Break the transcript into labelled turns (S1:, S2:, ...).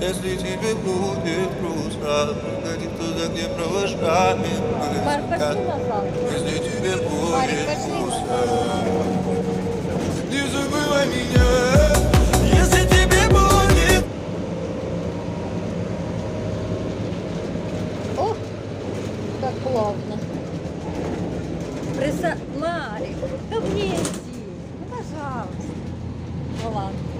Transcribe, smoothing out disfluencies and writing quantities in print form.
S1: Если тебе будет грустно, приходи туда, где провожаем мы.
S2: Марк, пошли назад.
S1: Если тебе
S2: Марик,
S1: будет
S2: пошли
S1: грустно,
S2: назад.
S1: не забывай меня. Если тебе будет...
S2: О, как плавно. Марик, ко мне иди. Ну, пожалуйста. Ну ладно.